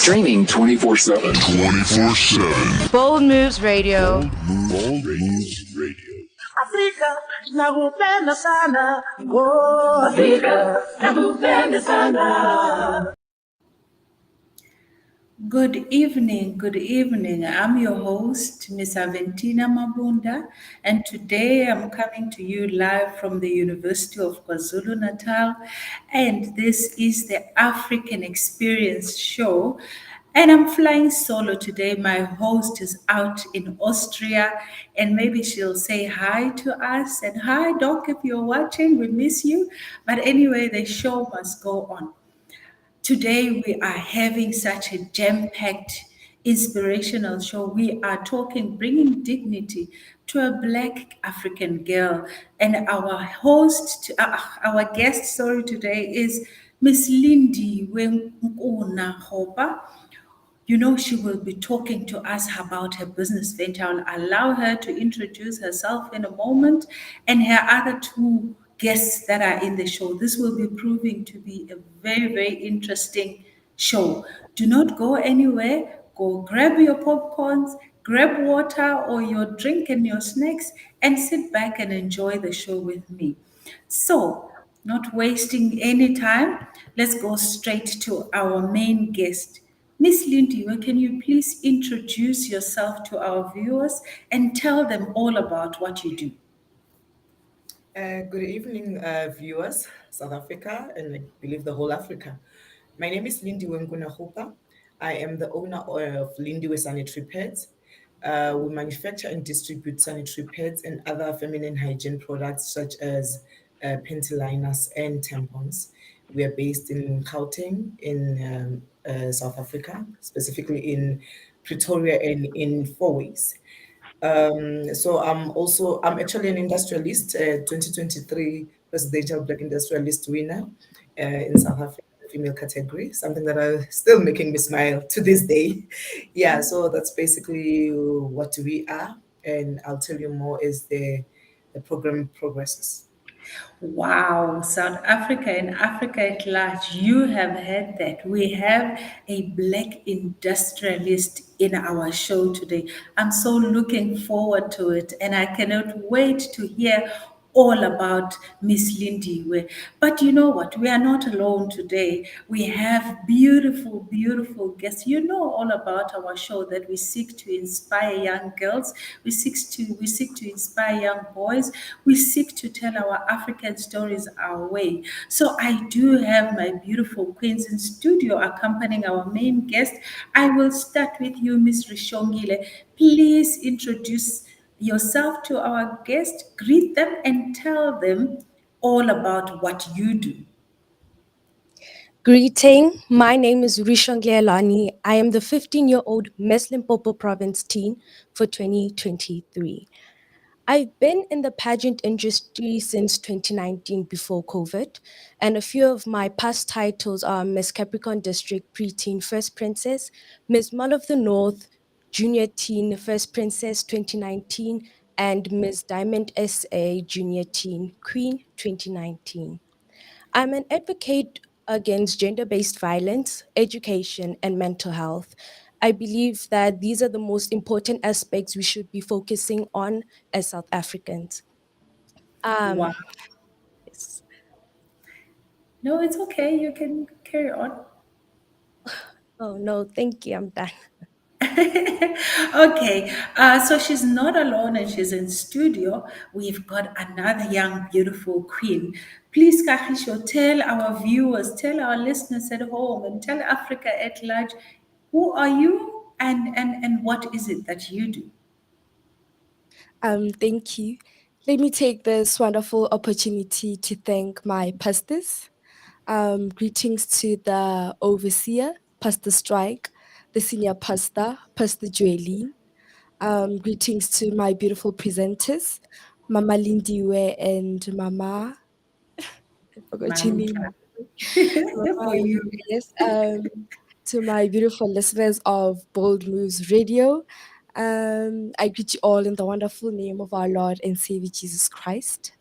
Streaming 24/7. 24/7. Bold Moves Radio. Bold Moves Radio. Afrika nakupenda sana. Oh, Afrika nakupenda sana. Good evening. I'm your host, Miss AVENTINA Mabunda, and today I'm coming to you live from the University of KwaZulu-Natal, and this is the African Experience Show. And I'm flying solo today. My host is out in Austria, and maybe she'll say hi to us. And hi, Doc, if you're watching, we miss you. But anyway, the show must go on. Today, we are having such a jam-packed, inspirational show. We are talking, bringing dignity to a Black African girl. And our guest, today is Miss Lindiwe Kgopa. You know, she will be talking to us about her business venture. I'll allow her to introduce herself in a moment and her other two guests that are in the show. This will be proving to be a very, very interesting show. Do not go anywhere. Go grab your popcorns, grab water or your drink and your snacks, and sit back and enjoy the show with me. So, not wasting any time, let's go straight to our main guest. Miss Lindiwe, can you please introduce yourself to our viewers and tell them all about what you do? Good evening, viewers, South Africa, and I believe the whole Africa. My name is Lindiwe Nkuna. I am the owner of Lindiwe Sanitary Pads. We manufacture and distribute sanitary pads and other feminine hygiene products such as panty liners and tampons. We are based in Gauteng in South Africa, specifically in Pretoria and in Fourways. So I'm actually an industrialist, 2023 Presidential Black Industrialist winner in South Africa, female category, something that are still making me smile to this day. Yeah, so that's basically what we are, and I'll tell you more as the program progresses. Wow, South Africa and Africa at large, you have heard that. We have a Black industrialist in our show today. I'm so looking forward to it, and I cannot wait to hear all about Miss Lindiwe. But you know what? We are not alone today. We have beautiful, beautiful guests. You know all about our show that we seek to inspire young girls. We seek to inspire young boys. We seek to tell our African stories our way. So I do have my beautiful queens in studio accompanying our main guest. I will start with you, Miss Rixongile. Please introduce yourself to our guest, greet them, and tell them all about what you do. Greeting, my name is Rixongile Helanii. I am the 15-year-old Miss Limpopo Province teen for 2023. I've been in the pageant industry since 2019 before COVID, and a few of my past titles are Miss Capricorn District Preteen First Princess, Miss Mall of the North Junior Teen First Princess 2019, and Miss Diamond SA Junior Teen Queen 2019. I'm an advocate against gender-based violence, education, and mental health. I believe that these are the most important aspects we should be focusing on as South Africans. Wow. Yes. No, it's okay. You can carry on. Oh no, thank you. I'm done. Okay, so she's not alone and she's in studio. We've got another young, beautiful queen. Please, Kagisho, tell our viewers, tell our listeners at home, and tell Africa at large, who are you and what is it that you do? Thank you. Let me take this wonderful opportunity to thank my pastors. Greetings to the overseer, Pastor Strike, the senior pastor, Pastor Joeline. Greetings to my beautiful presenters, Mama Lindiwe and Mama. I forgot your name. For you. Yes. To my beautiful listeners of Bold Moves Radio. I greet you all in the wonderful name of our Lord and Savior Jesus Christ.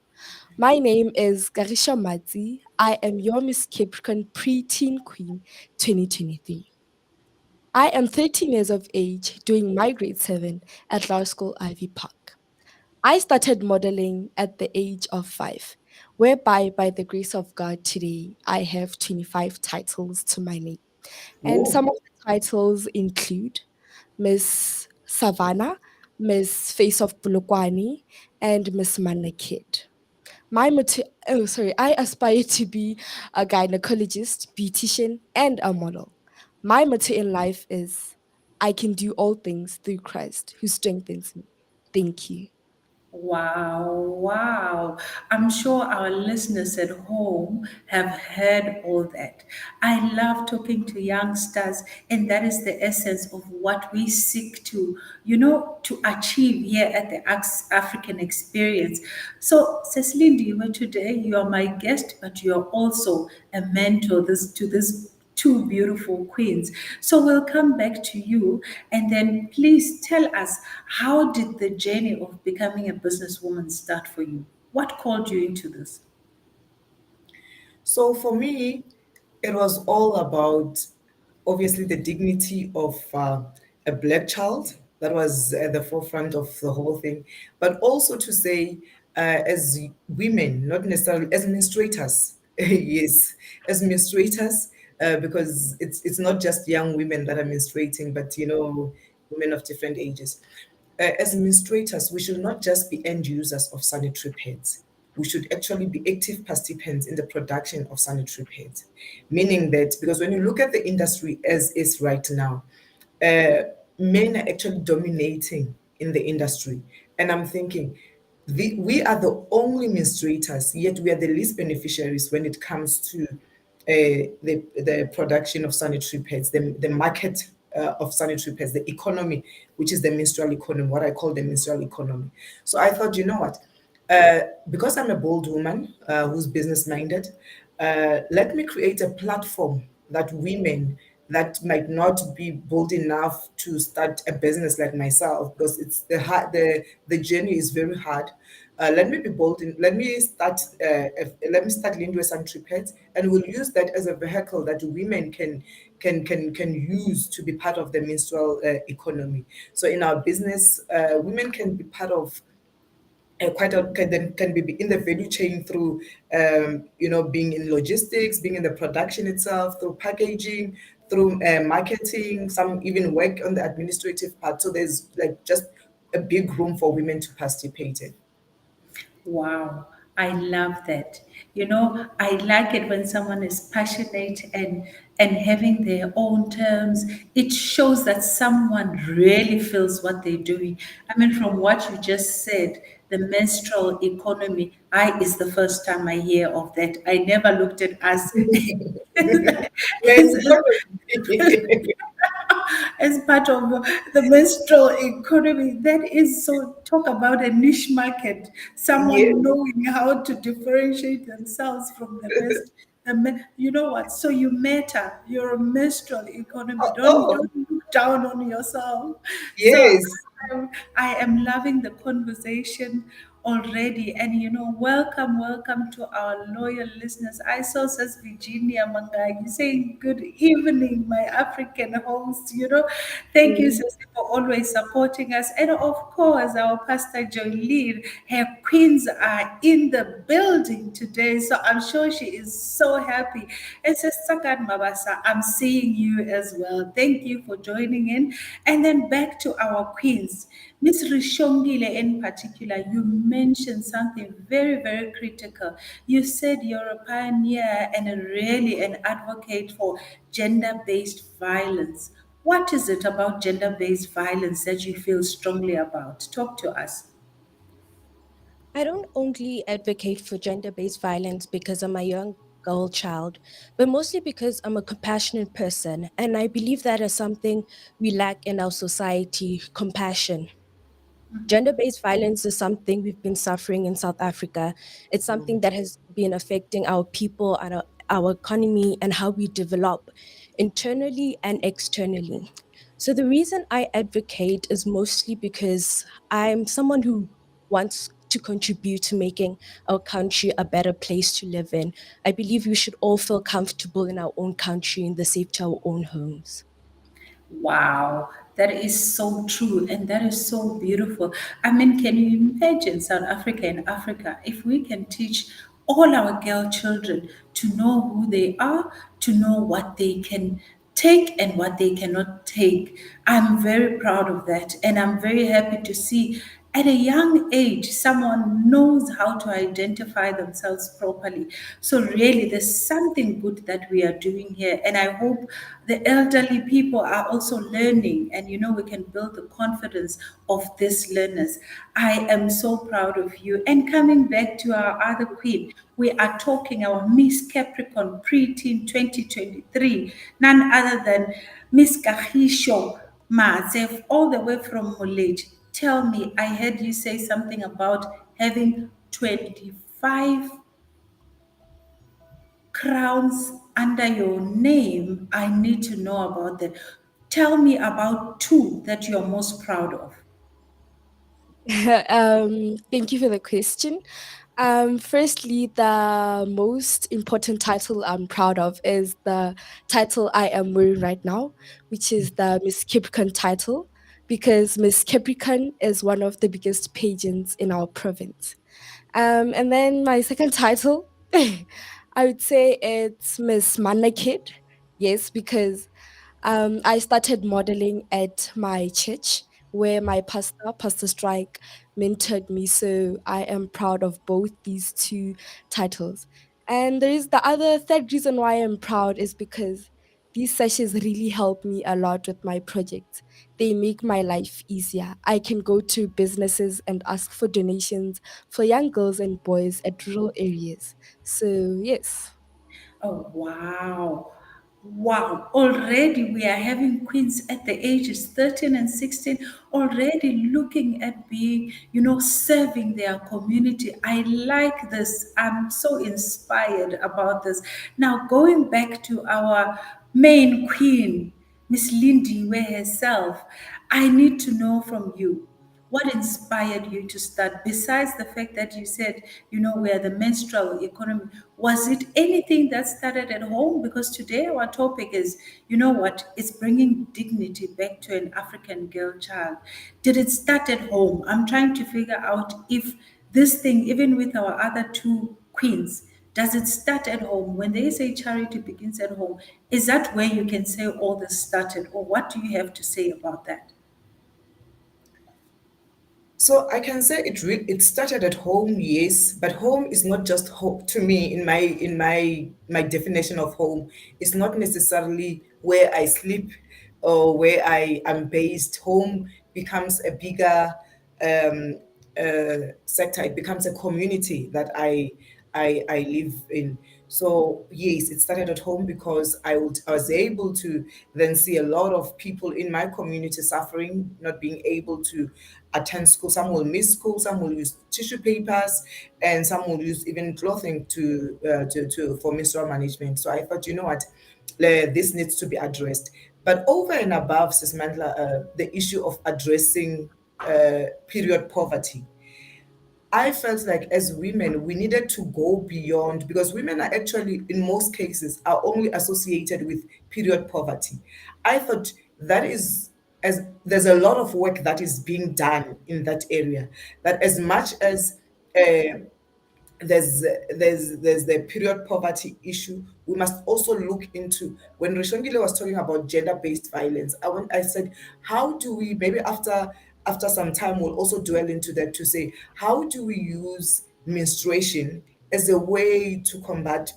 My name is Kagisho. I am your Miss Capricorn Preteen Queen 2023. I am 13 years of age, doing my grade 7 at Law School Ivy Park. I started modeling at the age of 5, whereby, by the grace of God, today I have 25 titles to my name. And Oh, some of the titles include Miss Savannah, Miss Face of Bulukwane, and Miss Manna Kid. I aspire to be a gynecologist, beautician, and a model. My motto in life is I can do all things through Christ who strengthens me. Thank you. Wow, wow. I'm sure our listeners at home have heard all that. I love talking to youngsters, and that is the essence of what we seek to, to achieve here at the African Experience. So, Cecily Ndiwe, today you are my guest, but you are also a mentor to this two beautiful queens. So we'll come back to you and then please tell us, how did the journey of becoming a businesswoman start for you? What called you into this? so for me, it was all about obviously the dignity of a black child that was at the forefront of the whole thing, but also to say, as women, not necessarily as menstruators, yes, as menstruators, because it's not just young women that are menstruating, but women of different ages. As menstruators, we should not just be end users of sanitary pads. We should actually be active participants in the production of sanitary pads. Meaning that, because when you look at the industry as is right now, uh, men are actually dominating in the industry. And I'm thinking, we are the only menstruators, yet we are the least beneficiaries when it comes to the production of sanitary pads, the market of sanitary pads, the economy, which is the menstrual economy, what I call the menstrual economy. So I thought, you know what? Because I'm a bold woman who's business minded, let me create a platform that women that might not be bold enough to start a business like myself, because it's the journey is very hard. Let me be bold in, let me start Lindiwe Sanitary Pads, and we'll use that as a vehicle that women can use to be part of the menstrual economy. So in our business, women can be part of can be in the value chain through being in logistics, being in the production itself, through packaging, through marketing, some even work on the administrative part. So there's like just a big room for women to participate in. Wow, I love that. I like it when someone is passionate and having their own terms. It shows that someone really feels what they're doing. I mean, from what you just said, the menstrual economy, I is the first time I hear of that. I never looked at us Yes, as, as part of the menstrual economy. That is so, talk about a niche market, yes. someone knowing how to differentiate themselves from the rest. You know what? So you matter. You're a menstrual economy. Don't Oh, look down on yourself. So yes. I am loving the conversation already. And welcome, welcome to our loyal listeners. I saw Sis Virginia Mangai saying, "Good evening, my African host." Thank you, Mm. Sis, for always supporting us. And of course, our Pastor Jolene, her queens are in the building today. So I'm sure she is so happy. And Sis Sakat Mabasa, I'm seeing you as well. Thank you for joining in. And then back to our queens. Miss Rixongile in particular, you mentioned something very, very critical. You said you're a pioneer and really an advocate for gender-based violence. What is it about gender-based violence that you feel strongly about? Talk to us. I don't only advocate for gender based violence because I'm a young girl child, but mostly because I'm a compassionate person. And I believe that is something we lack in our society, compassion. Gender based violence is something we've been suffering in South Africa. It's something that has been affecting our people and our economy and how we develop internally and externally. So, the reason I advocate is mostly because I'm someone who wants to contribute to making our country a better place to live in. I believe we should all feel comfortable in our own country and the safety of our own homes. Wow, that is so true and that is so beautiful. I mean, can you imagine South Africa and Africa if we can teach all our girl children to know who they are, to know what they can take and what they cannot take? I'm very proud of that and I'm very happy to see at a young age, someone knows how to identify themselves properly. So, really, there's something good that we are doing here. And I hope the elderly people are also learning, and we can build the confidence of these learners. I am so proud of you. And coming back to our other queen, we are talking our Miss Capricorn Pre-Teen 2023, none other than Miss Kagisho Mazef, all the way from Molej. Tell me, I heard you say something about having 25 crowns under your name. I need to know about that. Tell me about two that you're most proud of. Thank you for the question. Firstly, the most important title I'm proud of is the title I am wearing right now, which is the Miss Capricorn title, because Miss Capricorn is one of the biggest pageants in our province. And then my second title, I would say it's Miss Mana Kid. Yes, because I started modeling at my church where my pastor, Pastor Strike, mentored me. So I am proud of both these two titles. And there is the other third reason why I'm proud is because these sessions really help me a lot with my projects. They make my life easier. I can go to businesses and ask for donations for young girls and boys at rural areas. So, yes. Oh, wow. Wow. Already we are having queens at the ages 13 and 16, already looking at being, serving their community. I like this. I'm so inspired about this. Now, going back to our main queen, Miss Lindiwe herself, I need to know from you. What inspired you to start? Besides the fact that you said, we are the menstrual economy, was it anything that started at home? Because today our topic is, what? It's bringing dignity back to an African girl child. Did it start at home? I'm trying to figure out if this thing, even with our other two queens, does it start at home? When they say charity begins at home, is that where you can say all this started? Or what do you have to say about that? So I can say it started at home, yes, but home is not just home to me in my definition of home. It's not necessarily where I sleep or where I am based. Home becomes a bigger sector. It becomes a community that I live in. So yes, it started at home because I was able to then see a lot of people in my community suffering, not being able to attend school. Some will miss school, some will use tissue papers, and some will use even clothing to for menstrual management. So I thought, you know what, this needs to be addressed. But over and above, Sis Mandla, the issue of addressing period poverty, I felt like as women, we needed to go beyond because women are actually, in most cases, are only associated with period poverty. I thought that is, as there's a lot of work that is being done in that area, that as much as uh, there's the period poverty issue. We must also look into when Rixongile was talking about gender-based violence. I said, how do we maybe after some time we'll also dwell into that to say how do we use menstruation as a way to combat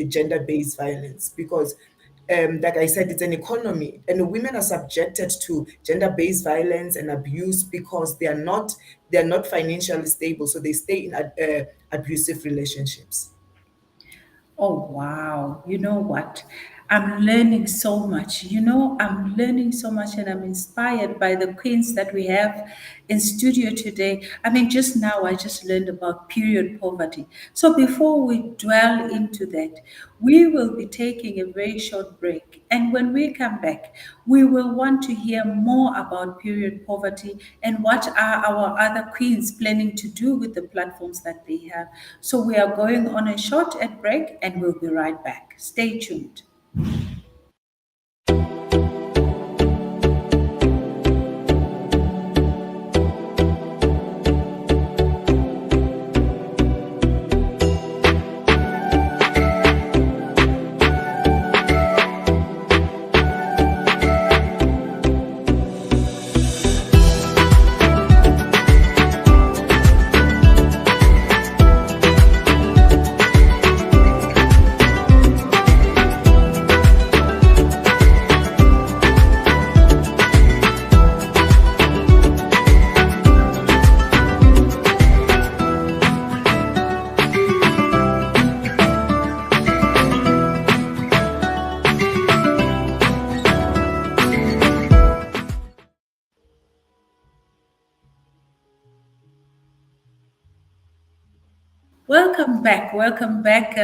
gender-based violence because like I said, it's an economy, and women are subjected to gender-based violence and abuse because they are not financially stable, so they stay in abusive relationships. Oh, wow. You know what? I'm learning so much. I'm learning so much and I'm inspired by the queens that we have in studio today. I mean, just now I just learned about period poverty. So before we dwell into that, we will be taking a very short break. And when we come back, we will want to hear more about period poverty and what are our other queens planning to do with the platforms that they have. So we are going on a short ad break and we'll be right back. Stay tuned. Welcome back. Welcome back.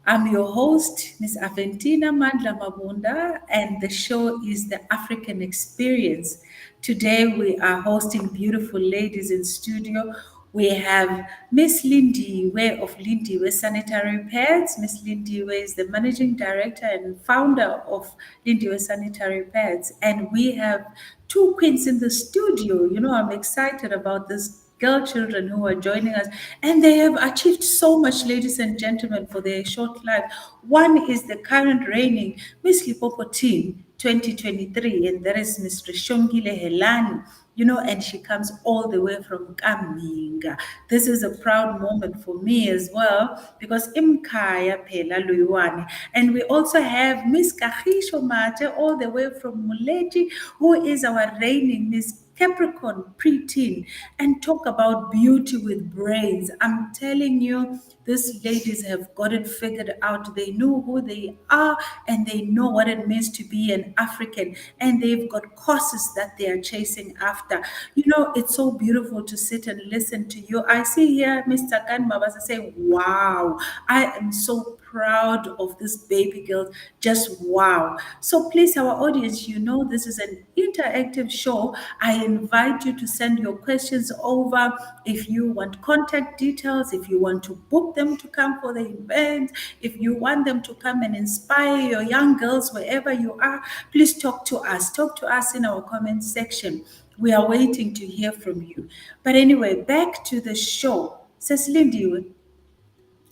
I'm your host, Miss Aventina Mandla Mabunda, and the show is the African Experience. Today we are hosting beautiful ladies in studio. We have Miss Lindiwe of Lindiwe Sanitary Pads. Miss Lindiwe is the managing director and founder of Lindiwe Sanitary Pads, and we have two queens in the studio. I'm excited about this girl children who are joining us, and they have achieved so much, ladies and gentlemen, for their short life. One is the current reigning Miss Limpopo Team 2023, and that is Miss Rixongile Helanii. And she comes all the way from Kaminga. This is a proud moment for me as well because Imkaya Pela Luyuane. And we also have Miss Kagisho Mate all the way from Muleji, who is our reigning Miss Capricorn preteen, and talk about beauty with brains. I'm telling you, these ladies have got it figured out. They know who they are and they know what it means to be an African, and they've got courses that they are chasing after. It's so beautiful to sit and listen to you. I see here Mr. Kan Mabasa say, wow, I am so proud of this baby girl. Just wow. So please, our audience, this is an interactive show. I invite you to send your questions over. If you want contact details, if you want to book them to come for the event, if you want them to come and inspire your young girls wherever you are, please talk to us. Talk to us in our comment section. We are waiting to hear from you. But anyway, back to the show. Lindiwe,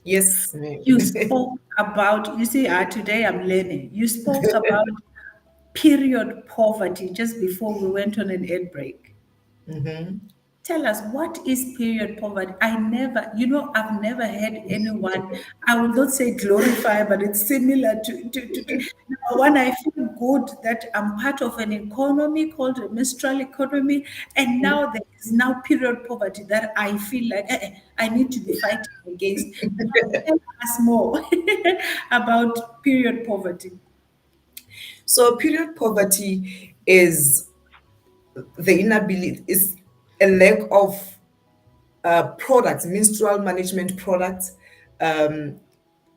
Yes, ma'am. you spoke about, today I'm learning. You spoke about period poverty just before we went on an ad break. Tell us, what is period poverty? I've never had anyone, I will not say glorify, but it's similar to when I feel good that I'm part of an economy called a menstrual economy, and now there is now period poverty that I feel like I need to be fighting against. Tell us more about period poverty. So, period poverty is the inability, is a lack of products, menstrual management products,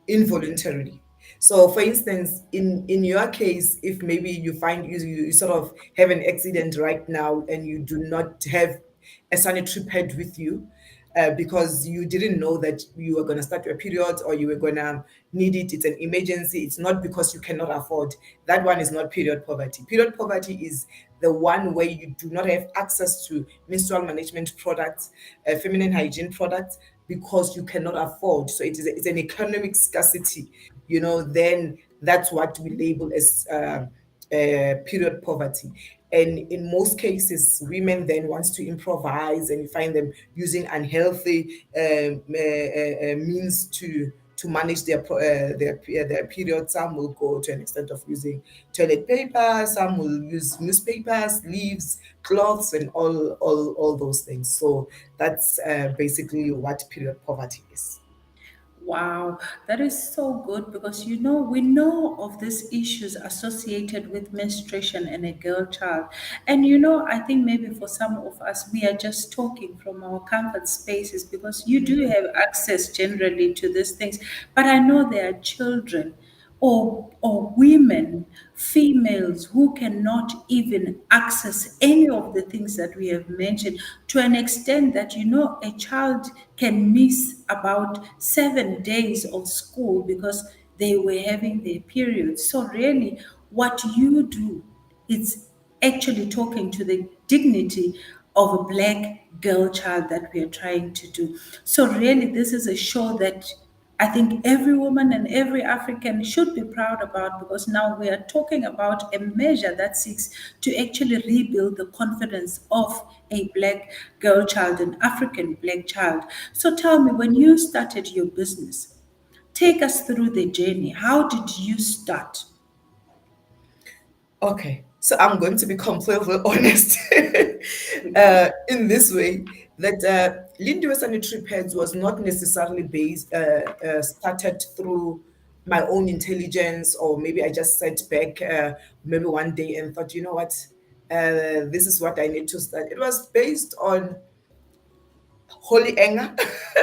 involuntarily. So, for instance, in your case, if maybe you find you sort of have an accident right now and you do not have a sanitary pad with you, because you didn't know that you were going to start your period or you were going to need it, it's an emergency. It's not because you cannot afford. That one is not period poverty. Period poverty is the one where you do not have access to menstrual management products, feminine hygiene products, because you cannot afford. So it's an economic scarcity, then that's what we label as period poverty. And in most cases, women then wants to improvise, and you find them using unhealthy means to manage their period. Some will go to an extent of using toilet paper. Some will use newspapers, leaves, cloths, and all those things. So that's basically what period poverty is. Wow, that is so good because we know of these issues associated with menstruation and a girl child. And I think maybe for some of us, we are just talking from our comfort spaces because you do have access generally to these things. But I know there are children or women, females who cannot even access any of the things that we have mentioned, to an extent that a child can miss about 7 days of school because they were having their periods. So really what you do is actually talking to the dignity of a black girl child that we are trying to do. So really this is a show that I think every woman and every African should be proud about, because now we are talking about a measure that seeks to actually rebuild the confidence of a black girl child, an African black child. So tell me, when you started your business, take us through the journey. How did you start? Okay, so I'm going to be completely honest in this way, that Lindiwe Sanitary Pads was not necessarily started through my own intelligence, or maybe I just sat back maybe one day and thought, you know what, this is what I need to start. It was based on holy anger,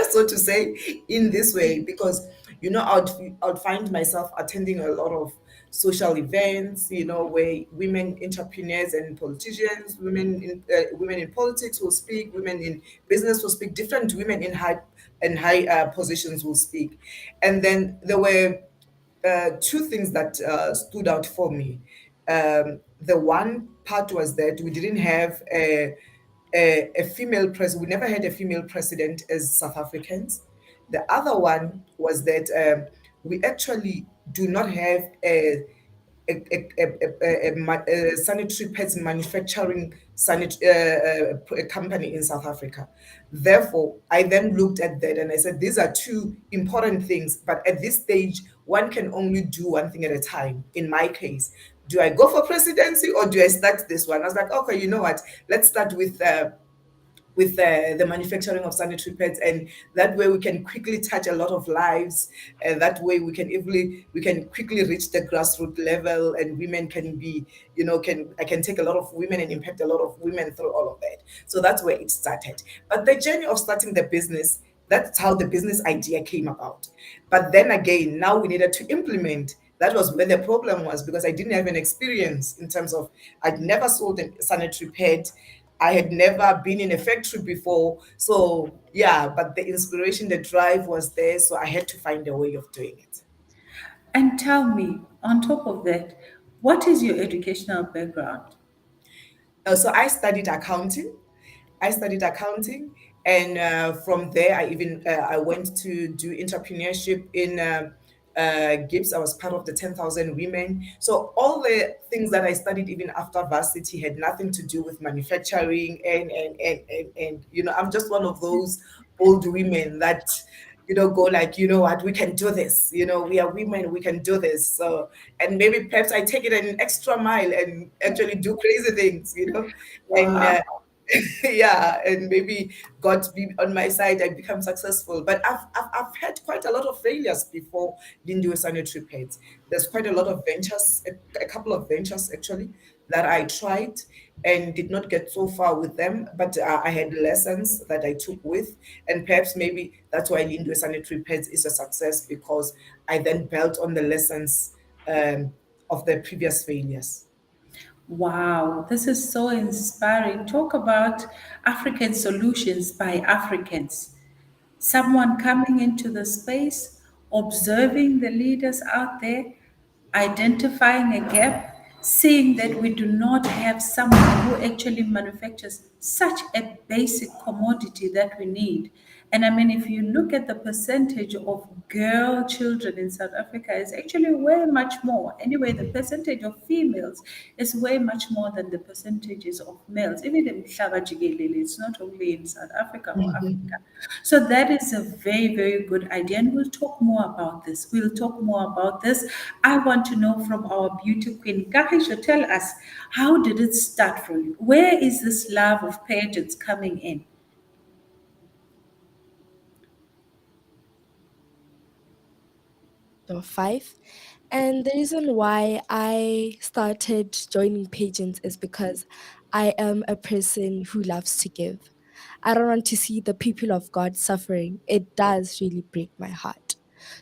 so to say, in this way, because I'd find myself attending a lot of social events, where women entrepreneurs and politicians, women in politics will speak, women in business will speak, different women in high positions will speak, and then there were two things that stood out for me. The one part was that we didn't have a female president. We never had a female president as South Africans. The other one was that we actually do not have a sanitary pads manufacturing company in South Africa. Therefore, I then looked at that and I said, these are two important things, but at this stage, one can only do one thing at a time. In my case, do I go for presidency or do I start this one? I was like, okay, you know what? Let's start with the manufacturing of sanitary pads, and that way we can quickly touch a lot of lives, and that way we can quickly reach the grassroots level, and women can be, can I can take a lot of women and impact a lot of women through all of that. So that's where it started. But the journey of starting the business, that's how the business idea came about. But then again, now we needed to implement. That was where the problem was, because I didn't have an experience in terms of, I'd never sold a sanitary pad. I had never been in a factory before. So, yeah, but the inspiration, the drive was there. So I had to find a way of doing it. And tell me, on top of that, what is your educational background? So I studied accounting, and from there, I went to do entrepreneurship in Gibbs. I was part of the 10,000 women. So all the things that I studied even after varsity had nothing to do with manufacturing, and I'm just one of those old women that go like, you know what, we can do this. We are women, we can do this. So, and maybe perhaps I take it an extra mile and actually do crazy things, and Wow. yeah, and maybe God be on my side, I become successful. But I've had quite a lot of failures before Lindiwe sanitary pads. There's quite a lot of ventures, a couple of ventures actually, that I tried and did not get so far with them. But I had lessons that I took with, and perhaps maybe that's why Lindiwe sanitary pads is a success, because I then built on the lessons of the previous failures. Wow, this is so inspiring. Talk about African solutions by Africans. Someone coming into the space, observing the leaders out there, identifying a gap, seeing that we do not have someone who actually manufactures such a basic commodity that we need. And I mean, if you look at the percentage of girl children in South Africa, is actually way much more. Anyway, the percentage of females is way much more than the percentages of males. Even in Mhlaba Jikelele, it's not only in South Africa or Africa. So that is a very, very good idea. And we'll talk more about this. We'll talk more about this. I want to know from our beauty queen, Kagisho, tell us, how did it start for you? Where is this love of pageants coming in? Number 5. And the reason why I started joining pageants is because I am a person who loves to give. I don't want to see the people of God suffering. It does really break my heart.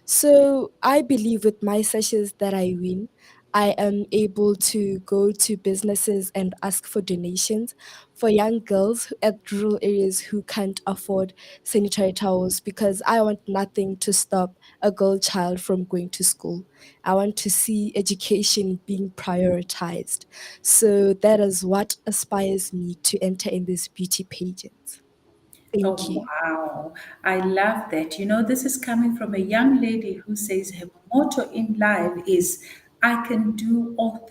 So I believe with my sessions that I win, I am able to go to businesses and ask for donations for young girls at rural areas who can't afford sanitary towels, because I want nothing to stop a girl child from going to school. I want to see education being prioritized. So that is what inspires me to enter in these beauty pageants. Thank Oh, you. wow. I love that. This is coming from a young lady who says her motto in life is, I can do all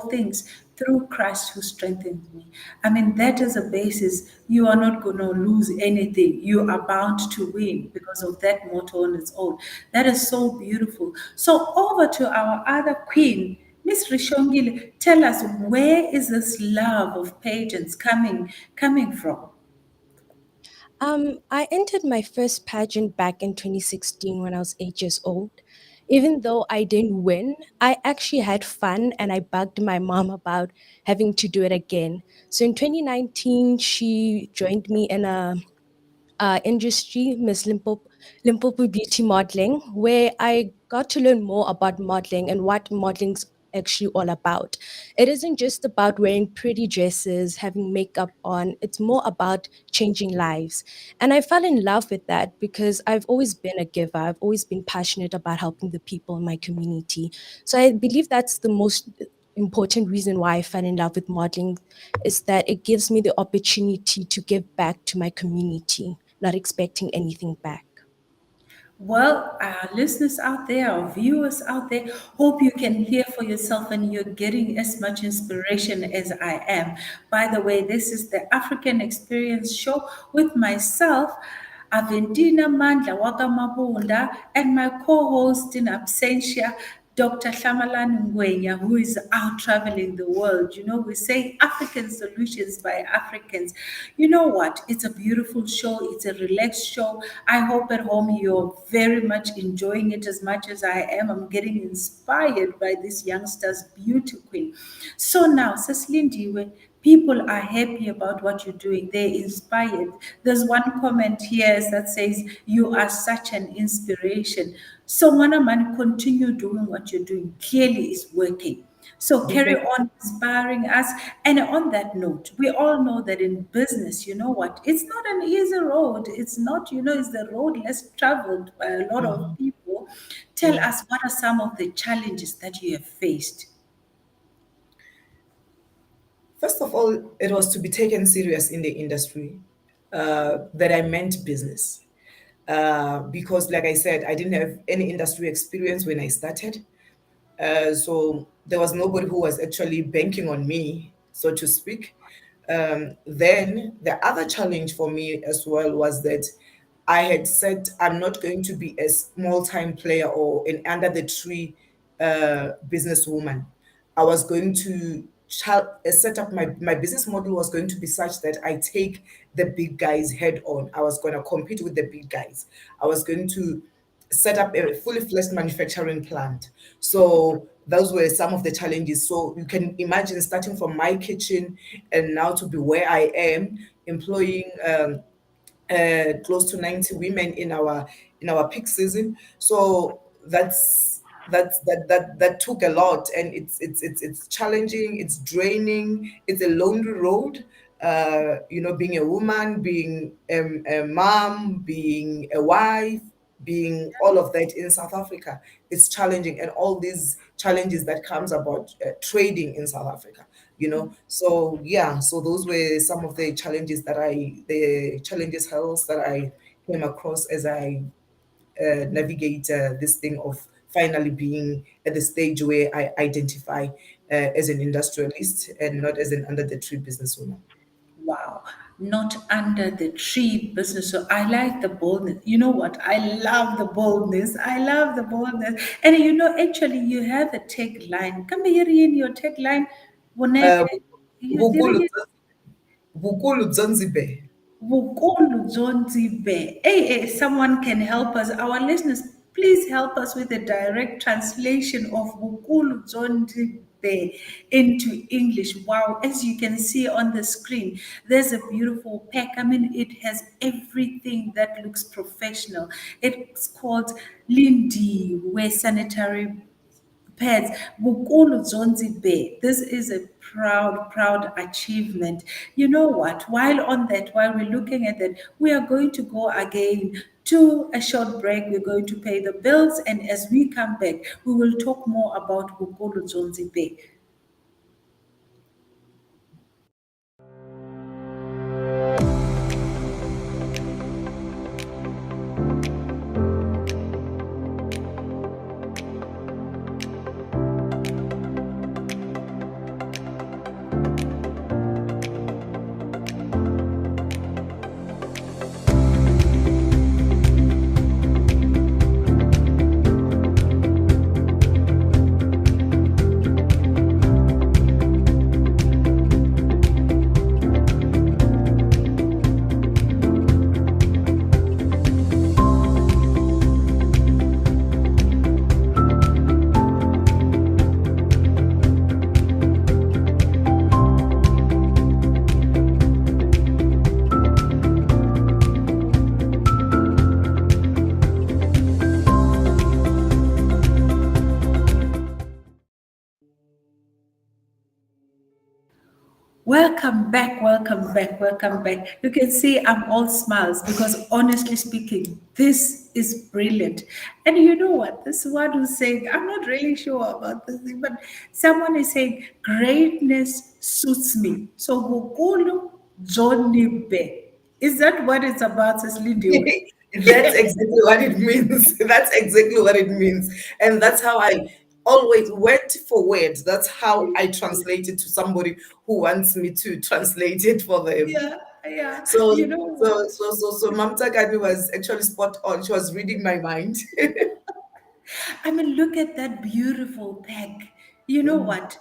things through Christ who strengthens me. I mean, that is a basis. You are not going to lose anything. You are bound to win because of that motto on its own. That is so beautiful. So, over to our other queen, Miss Rixongile. Tell us, where is this love of pageants coming from? I entered my first pageant back in 2016 when I was 8 years old. Even though I didn't win, I actually had fun and I bugged my mom about having to do it again. So in 2019, she joined me in a industry, Miss Limpopo Beauty Modeling, where I got to learn more about modeling and what modeling's actually all about. It isn't just about wearing pretty dresses, having makeup on, it's more about changing lives. And I fell in love with that because I've always been a giver. I've always been passionate about helping the people in my community. So I believe that's the most important reason why I fell in love with modeling, is that it gives me the opportunity to give back to my community, not expecting anything back. Well, our listeners out there, our viewers out there, hope you can hear for yourself and you're getting as much inspiration as I am. By the way, this is the African Experience Show with myself, Aventina Mandla Wakamabunda, and my co-host in absentia, Dr. Shamalani Ngwenya, who is out traveling the world. You know, we say African solutions by Africans. You know what? It's a beautiful show. It's a relaxed show. I hope at home you're very much enjoying it as much as I am. I'm getting inspired by this youngster's beauty queen. So now, Sis Lindiwe, people are happy about what you're doing. They're inspired. There's one comment here that says, "You are such an inspiration." So, man, continue doing what you're doing. Clearly, it's working. So, carry on inspiring us. And on that note, we all know that in business, you know what? It's not an easy road. It's not, it's the road less traveled by a lot of people. Tell us, what are some of the challenges that you have faced? First of all, it was to be taken serious in the industry that I meant business. Because, like I said, I didn't have any industry experience when I started. So there was nobody who was actually banking on me, so to speak. Then the other challenge for me as well was that I had said I'm not going to be a small time player or an under the tree businesswoman. I was going to set up my business model was going to be such that I take the big guys head on. I was going to compete with the big guys. I was going to set up a fully fledged manufacturing plant. So those were some of the challenges. So you can imagine starting from my kitchen and now to be where I am, employing close to 90 women in our peak season. So that took a lot, and it's challenging, it's draining, it's a lonely road. Being a woman, being a mom, being a wife, being all of that in South Africa, it's challenging, and all these challenges that comes about trading in South Africa. So yeah, so those were some of the challenges health that I came across as I navigate this thing of finally being at the stage where I identify as an industrialist and not as an under the tree businesswoman. Wow, not under the tree business. So I like the boldness. You know what? I love the boldness. I love the boldness. And actually, you have a tagline. Come here in your tagline. Uh, Whenever you Vukulu did Vukulu Zanzibar. Vukulu Zonzibe. Hey, someone can help us. Our listeners, please help us with the direct translation of Vukulu Zonzibe into English. Wow, as you can see on the screen, there's a beautiful pack. I mean, it has everything that looks professional. It's called Lindiwe Sanitary Pets, Bukulu Zonzibe. This is a proud achievement. You know what? While we're looking at that, we are going to go again to a short break. We're going to pay the bills, and as we come back, we will talk more about Bukulu Zonzibe. Welcome back, welcome back, welcome back. You can see I'm all smiles because honestly speaking, this is brilliant. And you know what? This one who's saying, I'm not really sure about this thing, but someone is saying, greatness suits me. So, Gokulu Johnny Be. Is that what it's about, says Lindiwe? That's exactly what it means. That's exactly what it means. And that's how I always, word for word, that's how I translate it to somebody who wants me to translate it for them. Yeah, yeah. You So, know so, what? so, so, so Mamta Gadi was actually spot on. She was reading my mind. I mean, look at that beautiful peg. You know what?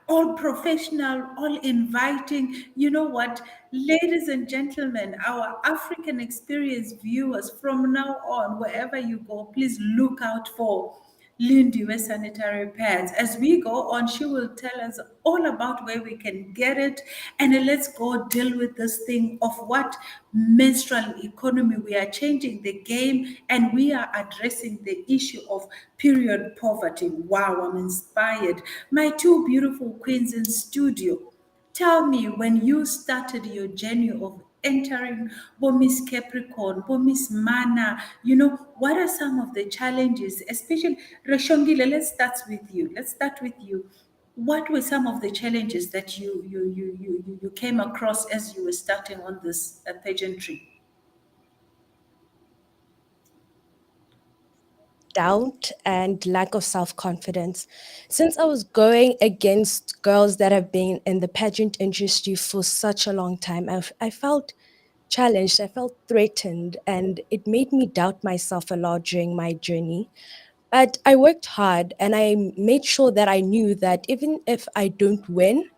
All professional, all inviting. You know what? Ladies and gentlemen, our African experience viewers, from now on, wherever you go, please look out for Lindiwe sanitary pads. As we go on, she will tell us all about where we can get it. And then let's go deal with this thing of what menstrual economy. We are changing the game and we are addressing the issue of period poverty. Wow, I'm inspired. My two beautiful queens in studio. Tell me when you started your journey of entering Bomis Capricorn, Bomis Mana, what are some of the challenges, especially Rashongile, let's start with you. Let's start with you. What were some of the challenges that you came across as you were starting on this pageantry? Doubt and lack of self confidence. Since I was going against girls that have been in the pageant industry for such a long time, I felt challenged, I felt threatened, and it made me doubt myself a lot during my journey. But I worked hard and I made sure that I knew that even if I don't win,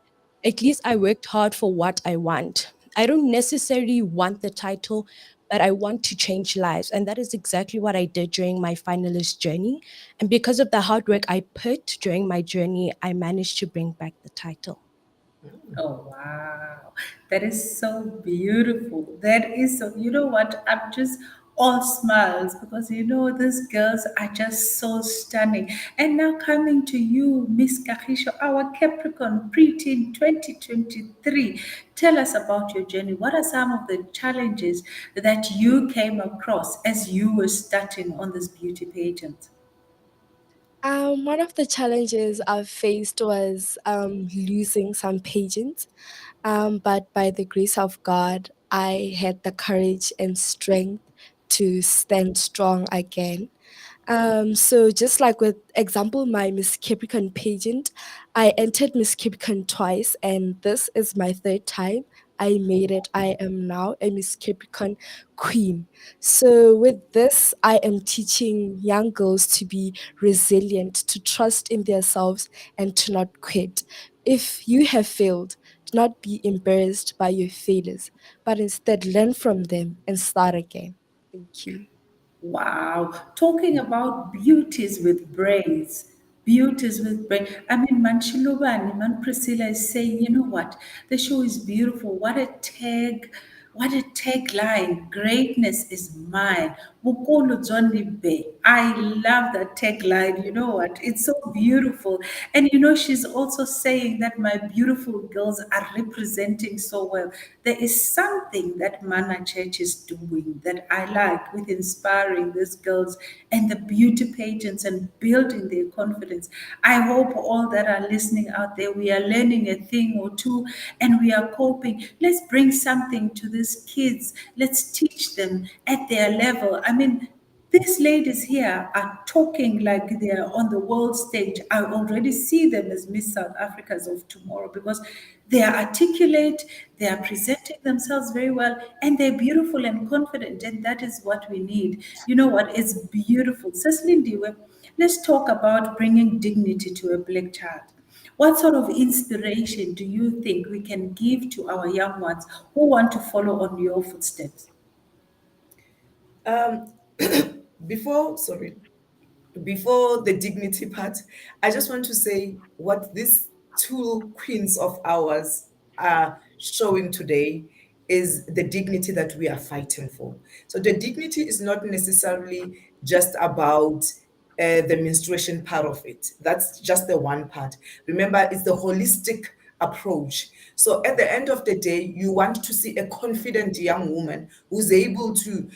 at least I worked hard for what I want. I don't necessarily want the title, but I want to change lives. And that is exactly what I did during my finalist journey. And because of the hard work I put during my journey, I managed to bring back the title. Oh, wow. That is so beautiful. That is so, you know what? I'm just all smiles because these girls are just so stunning. And now coming to you, Miss Kagisho, our Capricorn preteen 2023. Tell us about your journey. What are some of the challenges that you came across as you were starting on this beauty pageant? One of the challenges I've faced was losing some pageants, but by the grace of God, I had the courage and strength to stand strong again. So just like with example, my Miss Capricorn pageant, I entered Miss Capricorn twice, and this is my third time. I made it. I am now a Miss Capricorn queen. So with this, I am teaching young girls to be resilient, to trust in themselves, and to not quit. If you have failed, do not be embarrassed by your failures, but instead learn from them and start again. Thank you. Wow, talking about beauties with brains, beauties with brain. I mean, Manchilubani, Man Priscilla is saying, you know what? The show is beautiful. What a tagline. Greatness is mine. Bukulu Johnny Bay. I love that tagline. You know what? It's so beautiful. And she's also saying that my beautiful girls are representing so well. There is something that Mana Church is doing that I like with inspiring these girls and the beauty pageants and building their confidence. I hope all that are listening out there, we are learning a thing or two and we are coping. Let's bring something to these kids. Let's teach them at their level. I mean, these ladies here are talking like they are on the world stage. I already see them as Miss South Africas of tomorrow because they are articulate, they are presenting themselves very well, and they're beautiful and confident. And that is what we need. You know what? It's beautiful. Lindiwe, let's talk about bringing dignity to a black child. What sort of inspiration do you think we can give to our young ones who want to follow on your footsteps? Um, before, sorry, before the dignity part, I just want to say what these two queens of ours are showing today is the dignity that we are fighting for. So the dignity is not necessarily just about the menstruation part of it. That's just the one part. Remember, it's the holistic approach. So at the end of the day, you want to see a confident young woman who's able to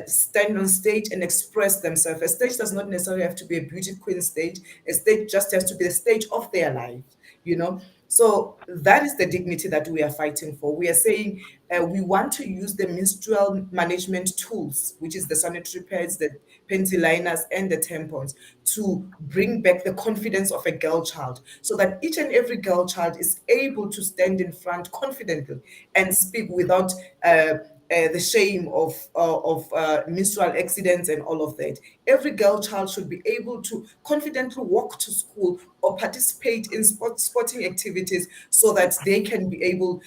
stand on stage and express themselves. A stage does not necessarily have to be a beauty queen stage. A stage just has to be the stage of their life, you know. So that is the dignity that we are fighting for. We are saying we want to use the menstrual management tools, which is the sanitary pads, the panty liners, and the tampons, to bring back the confidence of a girl child, so that each and every girl child is able to stand in front confidently and speak without the shame of menstrual accidents and all of that. Every girl child should be able to confidently walk to school or participate in sporting activities, so that they can be able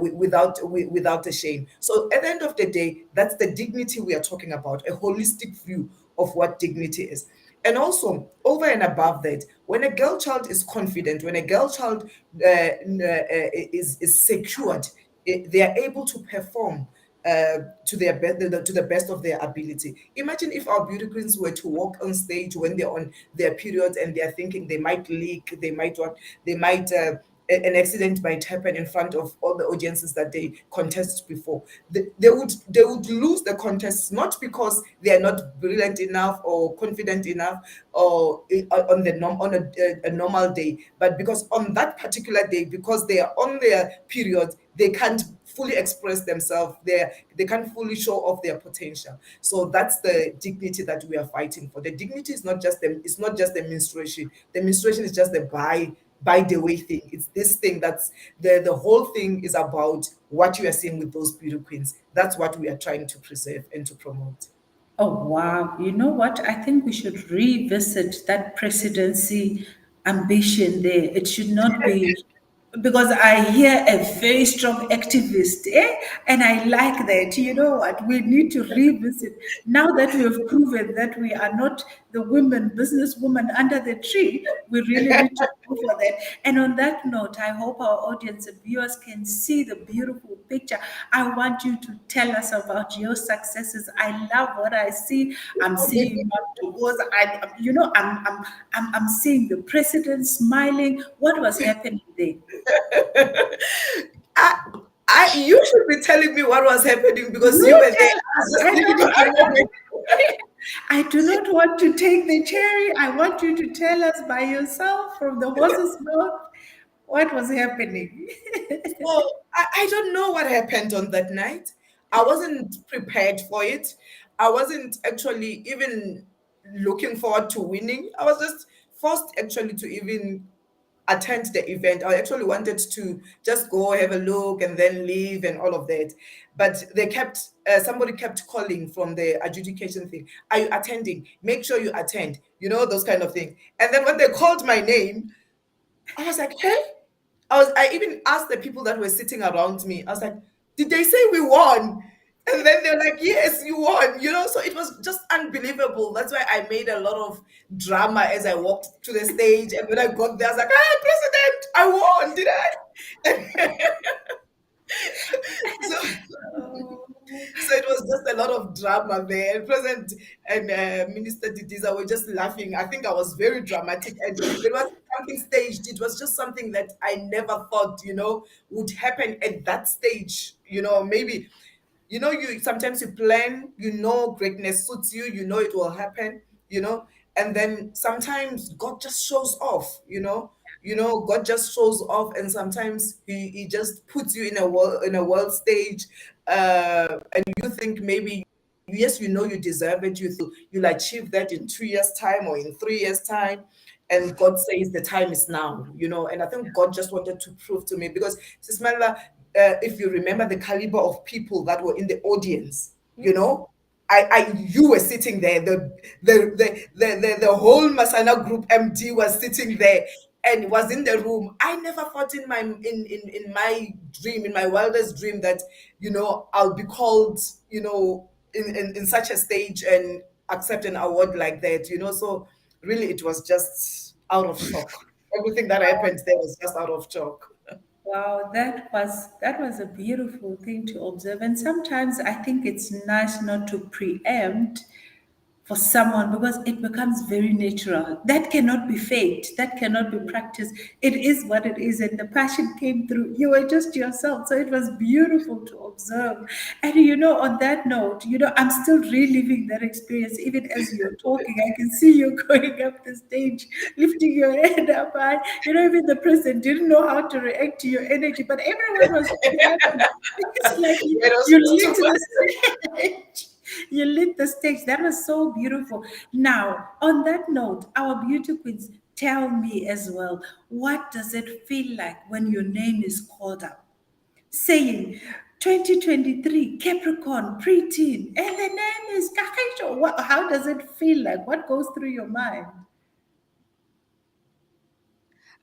without a shame. So at the end of the day, that's the dignity we are talking about, a holistic view of what dignity is. And also, over and above that, when a girl child is confident, when a girl child is secured, they are able to perform to to the best of their ability. Imagine if our beauty queens were to walk on stage when they're on their periods and they're thinking they might leak, they might an accident might happen in front of all the audiences that they contest before. They would lose the contest, not because they are not brilliant enough or confident enough, or on a normal day, but because on that particular day, because they are on their period, they can't fully express themselves. They can't fully show off their potential. So that's the dignity that we are fighting for. The dignity is not just the menstruation. The menstruation is just the by the way thing. It's this thing that's the whole thing is about what you are seeing with those beauty queens. That's what we are trying to preserve and to promote. Oh, wow. You know what? I think we should revisit that presidency ambition there. It should not be, because I hear a very strong activist, eh? And I like that. You know what? We need to revisit. Now that we have proven that we are not the women, businesswoman under the tree, we really need to go for that. And on that note, I hope our audience and viewers can see the beautiful picture. I want you to tell us about your successes. I love what I see. I'm seeing Mount I'm seeing the president smiling. What was happening there? I, you should be telling me what was happening, because you You were there. tell I'm us. just living in the moment. I do not want to take the cherry. I want you to tell us by yourself from the horse's mouth what was happening. So I don't know what happened on that night. I wasn't prepared for it. I wasn't actually even looking forward to winning. I was just forced actually to even attend the event. I actually wanted to just go have a look and then leave and all of that. But somebody kept calling from the adjudication thing. Are you attending? Make sure you attend. You know, those kind of things. And then when they called my name, I was like, hey, I even asked the people that were sitting around me, I was like, did they say we won? And then they're like, yes, you won, you know. So it was just unbelievable. That's why I made a lot of drama as I walked to the stage. And when I got there, I was like, ah, president, I won, did I? So so it was just a lot of drama there. President and Minister Didiza were just laughing. I think I was very dramatic, and it was something staged. It was just something that I never thought, would happen at that stage. Maybe, you sometimes you plan, greatness suits you, it will happen, and then sometimes God just shows off, God just shows off, and sometimes he just puts you in a world stage, and you think maybe, yes, you deserve it, you'll achieve that in 2 years time or in 3 years time, and God says the time is now, and I think God just wanted to prove to me, because Sismela, if you remember the caliber of people that were in the audience, you were sitting there. The whole Masana Group MD was sitting there and was in the room. I never thought in my dream, in my wildest dream, that I'll be called, in such a stage and accept an award like that. So really, it was just out of shock. Everything that happened there was just out of shock. Wow, that was a beautiful thing to observe. And sometimes I think it's nice not to preempt for someone because it becomes very natural. That cannot be faked, that cannot be practiced. It is what it is, and the passion came through. You were just yourself. So it was beautiful to observe. And on that note, I'm still reliving that experience. Even as you're talking, I can see you going up the stage, lifting your head up high. Even the president didn't know how to react to your energy, but everyone was happy. It's like It was you just lit too much. the stage. You lit the stage. That was so beautiful. Now, on that note, our beauty queens, tell me as well, what does it feel like when your name is called up? Saying 2023 Capricorn preteen, and the name is Kagisho. How does it feel like? What goes through your mind?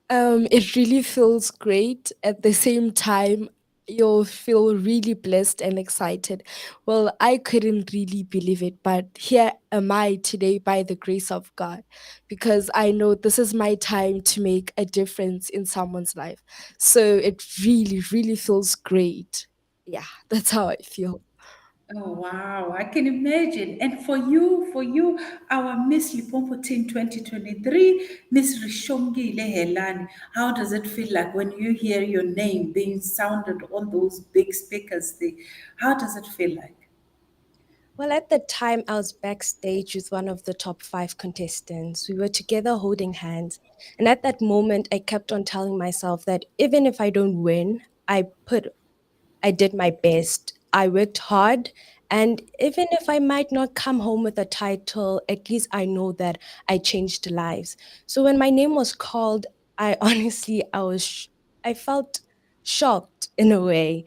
It really feels great. At the same time, you'll feel really blessed and excited. Well, I couldn't really believe it, but here am I today by the grace of God, because I know this is my time to make a difference in someone's life. So it really, really feels great. Yeah, that's how I feel. Oh wow, I can imagine. And for you, our Miss Limpopo Team 2023, Miss Rixongile Helani, how does it feel like when you hear your name being sounded on those big speakers there? How does it feel like? Well, at the time, I was backstage with one of the top five contestants. We were together holding hands. And at that moment, I kept on telling myself that even if I don't win, I did my best. I worked hard. And even if I might not come home with a title, at least I know that I changed lives. So when my name was called, I honestly, I felt shocked in a way.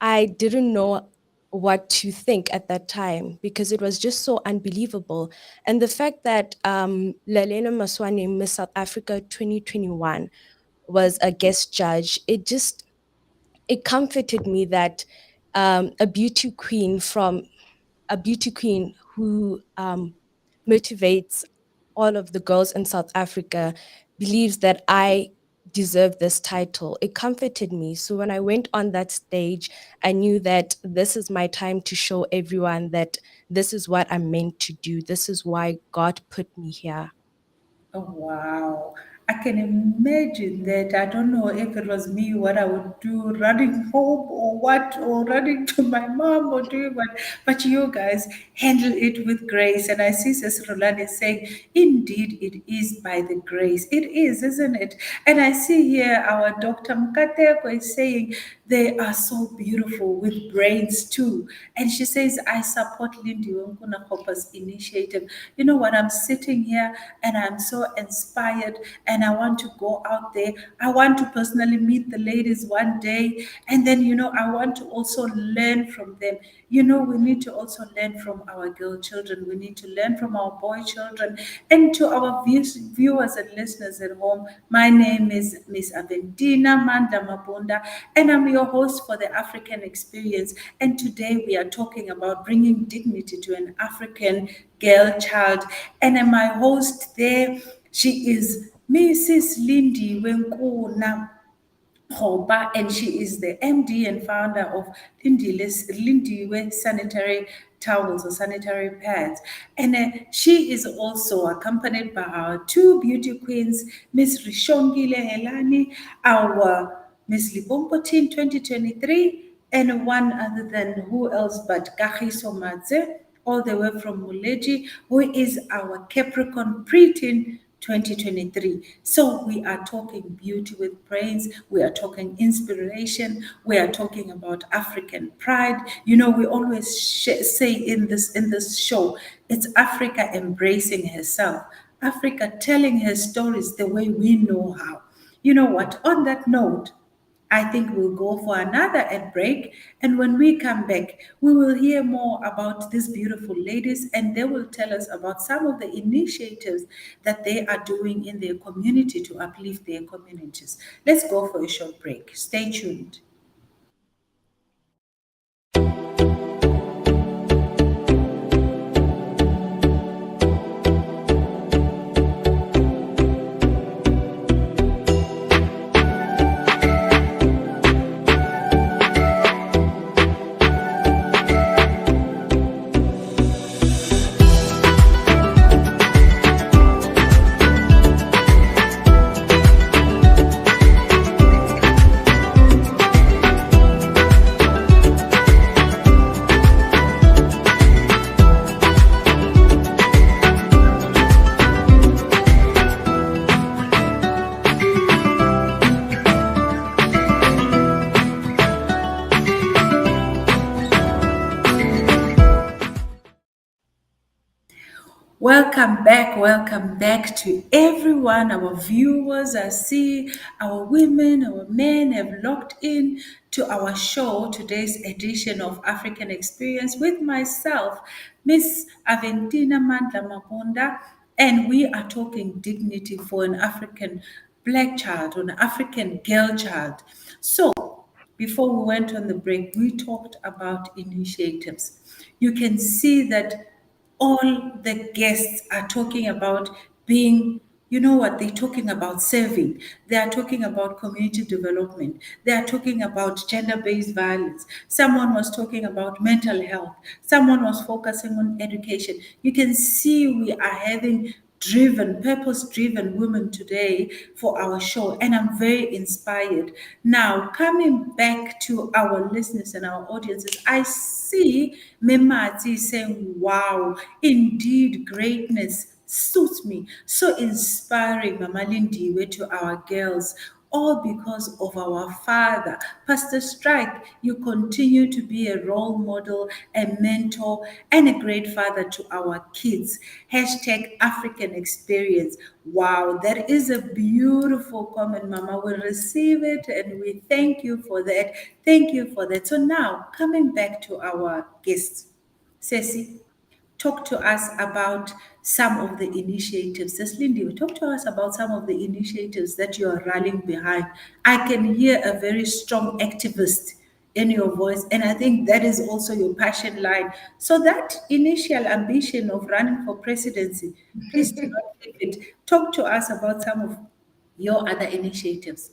I didn't know what to think at that time because it was just so unbelievable. And the fact that Lalena Maswane, Miss South Africa 2021, was a guest judge, it comforted me that a beauty queen from a beauty queen who motivates all of the girls in South Africa believes that I deserve this title. It comforted me. So when I went on that stage, I knew that this is my time to show everyone that this is what I'm meant to do. This is why God put me here. Oh, wow. I can imagine that. I don't know if it was me, what I would do, running home or what, or running to my mom or doing what. But you guys handle it with grace. And I see Sister Rolanda saying, indeed, it is by the grace. It is, isn't it? And I see here our Dr. Mkateko is saying, they are so beautiful with brains too. And she says, I support Lindiwe Nkuna initiative. You know what? I'm sitting here and I'm so inspired and I want to go out there. I want to personally meet the ladies one day. And then, I want to also learn from them. We need to also learn from our girl children. We need to learn from our boy children. And to our viewers and listeners at home, my name is Miss Aventina Manda Mabunda, and I'm your host for the African Experience. And today we are talking about bringing dignity to an African girl child. And my host there, she is Mrs. Lindiwe Nkuna. Kgopa, and she is the MD and founder of Lindiwe Sanitary Towels or Sanitary Pads. And she is also accompanied by our two beauty queens, Miss Rixongile Helani, our Miss Limpopo Team 2023, and one other than who else but Kagisho all the way from Muleji, who is our Capricorn preteen 2023. So we are talking beauty with brains, we are talking inspiration, we are talking about African pride. We always say in this show, it's Africa embracing herself, Africa telling her stories the way we know how. You know what? On that note, I think we'll go for another ad break. And when we come back, we will hear more about these beautiful ladies and they will tell us about some of the initiatives that they are doing in their community to uplift their communities. Let's go for a short break. Stay tuned. welcome back to everyone, our viewers. I see our women, our men have locked in to our show, today's edition of African Experience with myself, Miss Aventina Mandla Makonda, and we are talking dignity for an African black child or an African girl child. So, before we went on the break, we talked about initiatives. You can see that all the guests are talking about being, you know what, they're talking about serving, they are talking about community development, they are talking about gender based violence. Someone was talking about mental health, someone was focusing on education. You can see we are having purpose driven women today for our show, and I'm very inspired. Now, coming back to our listeners and our audiences, I see Memati saying, wow, indeed, greatness suits me. So inspiring, Mama Lindiwe, to our girls, all because of our father. Pastor Strike, you continue to be a role model, a mentor, and a great father to our kids. Hashtag African Experience. Wow, that is a beautiful comment, Mama. We'll receive it and we thank you for that. Thank you for that. So now, coming back to our guests, Ceci, talk to us about some of the initiatives. Sis Lindy, talk to us about some of the initiatives that you are rallying behind. I can hear a very strong activist in your voice, and I think that is also your passion line. So that initial ambition of running for presidency, please do not leave it. Talk to us about some of your other initiatives.